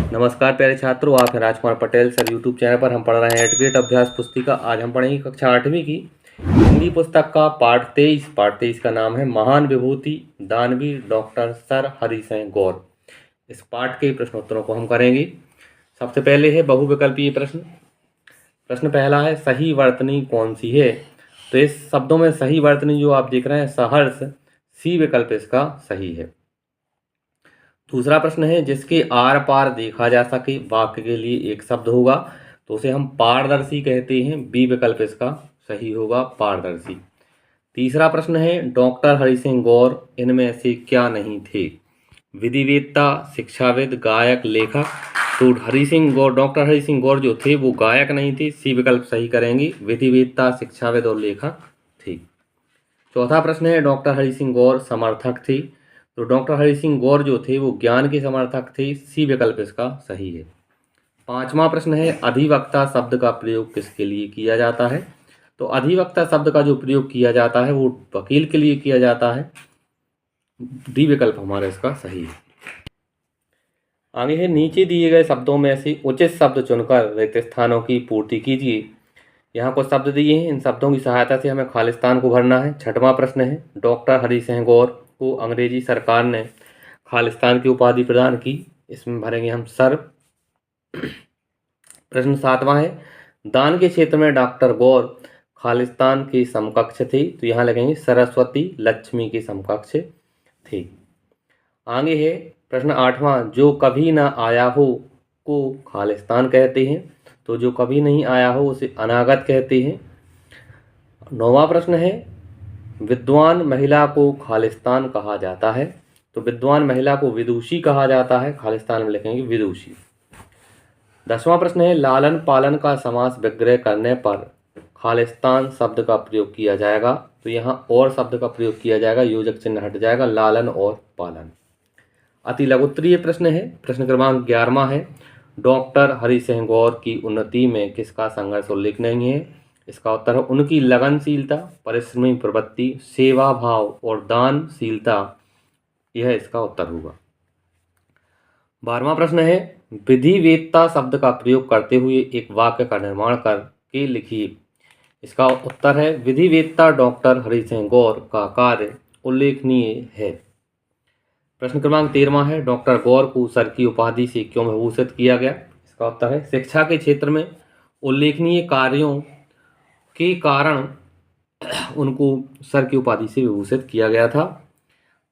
नमस्कार प्यारे छात्रों, आप हैं Rajkumar Patel sir YouTube channel पर। हम पढ़ रहे हैं एडग्रेड अभ्यास पुस्तिका। आज हम पढ़ेंगे कक्षा 8वीं की हिंदी पुस्तक का पाठ 23 का नाम है महान विभूति दानवीर डॉक्टर सर हरि सिंह गौर। इस पाठ के प्रश्नोत्तरों को हम करेंगे। सबसे पहले है बहुविकल्पीय प्रश्न। प्रश्न पहला है सही वर्तनी कौन सी है। तो इस शब्दों में सही वर्तनी जो आप देख रहे हैं सहर्ष, सी विकल्प इसका सही है। दूसरा प्रश्न है जिसके आर पार देखा जा सके वाक्य के लिए एक शब्द होगा तो उसे हम पारदर्शी कहते हैं, बी विकल्प इसका सही होगा, पारदर्शी। तीसरा प्रश्न है डॉक्टर हरि सिंह गौर इनमें से क्या नहीं थे। विधिवेत्ता, शिक्षाविद, गायक, लेखक। तो डॉक्टर हरि सिंह गौर जो थे वो गायक नहीं थे, सी विकल्प सही करेंगे, विधिवेत्ता, शिक्षाविद और लेखक थे। चौथा प्रश्न है डॉक्टर हरि सिंह गौर समर्थक थे। तो डॉक्टर हरि सिंह गौर जो थे वो ज्ञान के समर्थक थे, सी विकल्प इसका सही है। पांचवा प्रश्न है अधिवक्ता शब्द का प्रयोग किसके लिए किया जाता है। तो अधिवक्ता शब्द का जो प्रयोग किया जाता है वो वकील के लिए किया जाता है, डी विकल्प हमारा इसका सही है। आगे है नीचे दिए गए शब्दों में से उचित शब्द चुनकर रिक्त स्थानों की पूर्ति कीजिए। यहाँ कुछ शब्द दिए हैं, इन शब्दों की सहायता से हमें खालिस्तान को भरना है। छठवां प्रश्न है डॉक्टर हरि सिंह गौर को अंग्रेजी सरकार ने खालिस्तान की उपाधि प्रदान की, इसमें भरेंगे हम सर। प्रश्न सातवां है दान के क्षेत्र में डॉक्टर गौर खालिस्तान के समकक्ष थे, तो यहाँ लगेंगे सरस्वती लक्ष्मी के समकक्ष थे। आगे है प्रश्न आठवां जो कभी ना आया हो को खालिस्तान कहते हैं, तो जो कभी नहीं आया हो उसे अनागत कहते हैं। नौवां प्रश्न है विद्वान महिला को खालिस्तान कहा जाता है, तो विद्वान महिला को विदुषी कहा जाता है, खालिस्तान में लिखेंगे विदुषी। 10वां प्रश्न है लालन पालन का समास विग्रह करने पर खालिस्तान शब्द का प्रयोग किया जाएगा, तो यहाँ और शब्द का प्रयोग किया जाएगा, योजक चिन्ह हट जाएगा, लालन और पालन। अति लघुत्तरीय प्रश्न है प्रश्न क्रमांक 11वां है डॉक्टर हरि सिंह गौर की उन्नति में किसका संघर्ष उल्लेखनीय है। इसका उत्तर है उनकी लगनशीलता, परिश्रमी प्रवृत्ति, सेवा भाव और दानशीलता, यह इसका उत्तर होगा। 12वां प्रश्न है विधिवेत्ता शब्द का प्रयोग करते हुए एक वाक्य का निर्माण करके लिखिए। इसका उत्तर है विधिवेत्ता डॉक्टर हरि सिंह गौर का कार्य उल्लेखनीय है। प्रश्न क्रमांक 13वां है डॉक्टर गौर को सर की उपाधि से क्यों विभूषित किया गया। इसका उत्तर है शिक्षा के क्षेत्र में उल्लेखनीय कार्यों के कारण उनको सर की उपाधि से विभूषित किया गया था।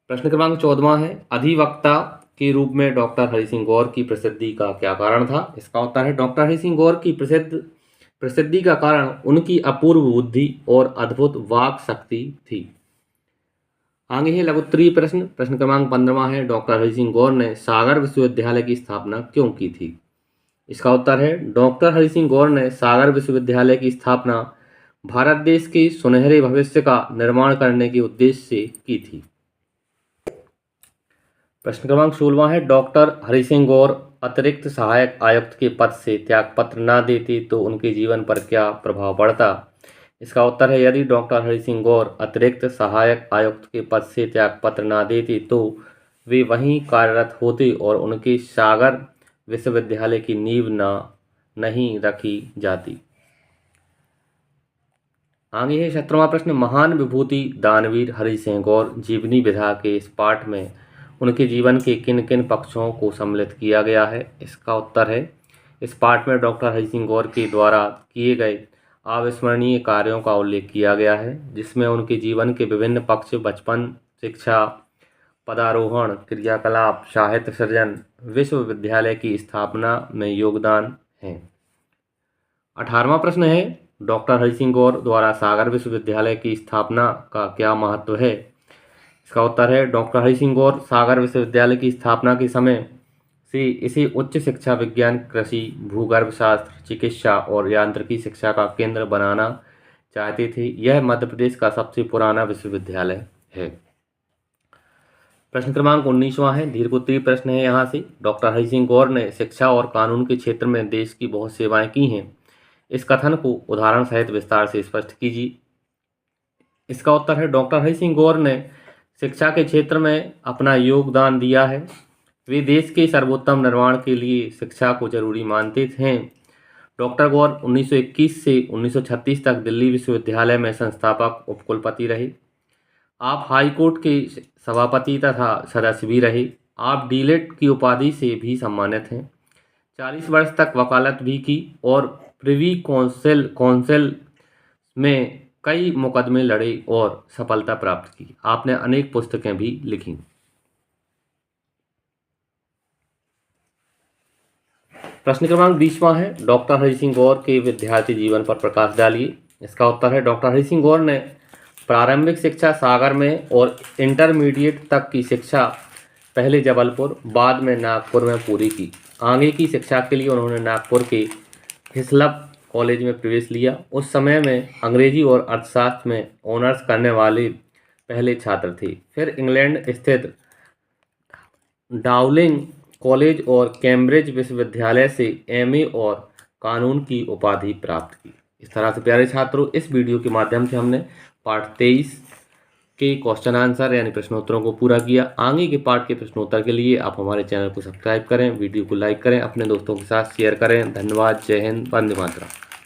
प्रश्न क्रमांक 14वां है अधिवक्ता के रूप में डॉक्टर हरि सिंह गौर की प्रसिद्धि का क्या कारण था। इसका उत्तर है डॉक्टर हरि सिंह गौर की प्रसिद्धि का कारण उनकी अपूर्व बुद्धि और अद्भुत वाक शक्ति थी। आगे है लघुत्तरीय प्रश्न। प्रश्न क्रमांक 15वां है डॉक्टर हरि सिंह गौर ने सागर विश्वविद्यालय की स्थापना क्यों की थी। इसका उत्तर है डॉक्टर हरि सिंह गौर ने सागर विश्वविद्यालय की स्थापना भारत देश के सुनहरे भविष्य का निर्माण करने के उद्देश्य से की थी। प्रश्न क्रमांक 16वां है डॉक्टर हरि सिंह गौर अतिरिक्त सहायक आयुक्त के पद से त्यागपत्र न देते तो उनके जीवन पर क्या प्रभाव पड़ता। इसका उत्तर है यदि डॉक्टर हरि सिंह गौर अतिरिक्त सहायक आयुक्त के पद से त्यागपत्र न देते तो वे वहीं कार्यरत होते और उनके सागर विश्वविद्यालय की नींव नहीं रखी जाती। आगे है 17वां प्रश्न महान विभूति दानवीर हरि सिंह गौर जीवनी विधा के इस पाठ में उनके जीवन के किन किन पक्षों को सम्मिलित किया गया है। इसका उत्तर है इस पाठ में डॉक्टर हरि सिंह गौर के द्वारा किए गए अविस्मरणीय कार्यों का उल्लेख किया गया है, जिसमें उनके जीवन के विभिन्न पक्ष बचपन, शिक्षा, पदारोहण, क्रियाकलाप, साहित्य सृजन, विश्वविद्यालय की स्थापना में योगदान है। 18वां प्रश्न है डॉक्टर हरि सिंह गौर द्वारा सागर विश्वविद्यालय की स्थापना का क्या महत्व है। इसका उत्तर है डॉक्टर हरि सिंह गौर सागर विश्वविद्यालय की स्थापना के समय से इसे उच्च शिक्षा, विज्ञान, कृषि, भूगर्भ शास्त्र, चिकित्सा और यांत्रिकी शिक्षा का केंद्र बनाना चाहते थे। यह मध्य प्रदेश का सबसे पुराना विश्वविद्यालय है। प्रश्न क्रमांक 19वां है दीर्घोत्तरीय प्रश्न है यहाँ से डॉक्टर हरि सिंह गौर ने शिक्षा और कानून के क्षेत्र में देश की बहुत सेवाएं की हैं। इस कथन को उदाहरण सहित विस्तार से स्पष्ट कीजिए। इसका उत्तर है डॉक्टर हरि सिंह गौर ने शिक्षा के क्षेत्र में अपना योगदान दिया है। वे देश के सर्वोत्तम निर्माण के लिए शिक्षा को जरूरी मानते थे। डॉक्टर गौर 1921 से 1936 तक दिल्ली विश्वविद्यालय में संस्थापक उपकुलपति रहे। आप हाई कोर्ट के सभापति तथा सदस्य भी रहे। आप डीलिट की उपाधि से भी सम्मानित हैं। 40 वर्ष तक वकालत भी की और प्रिवी काउंसिल में कई मुकदमे लड़े और सफलता प्राप्त की। आपने अनेक पुस्तकें भी लिखी। प्रश्न क्रमांक 20वां है, डॉक्टर हरि सिंह गौर के विद्यार्थी जीवन पर प्रकाश डालिए। इसका उत्तर है, डॉक्टर हरि सिंह गौर ने प्रारंभिक शिक्षा सागर में और इंटरमीडिएट तक की शिक्षा पहले जबलपुर बाद में नागपुर में पूरी की। आगे की शिक्षा के लिए उन्होंने नागपुर के हिस्लप कॉलेज में प्रवेश लिया। उस समय में अंग्रेजी और अर्थशास्त्र में ऑनर्स करने वाले पहले छात्र थे। फिर इंग्लैंड स्थित डाउलिंग कॉलेज और कैम्ब्रिज विश्वविद्यालय से एमए और कानून की उपाधि प्राप्त की। इस तरह से प्यारे छात्रों, इस वीडियो के माध्यम से हमने पार्ट 23 के क्वेश्चन आंसर यानी प्रश्नोत्तरों को पूरा किया। आगे के पार्ट के प्रश्नोत्तर के लिए आप हमारे चैनल को सब्सक्राइब करें, वीडियो को लाइक करें, अपने दोस्तों के साथ शेयर करें। धन्यवाद। जय हिंद। वंदे मातरम।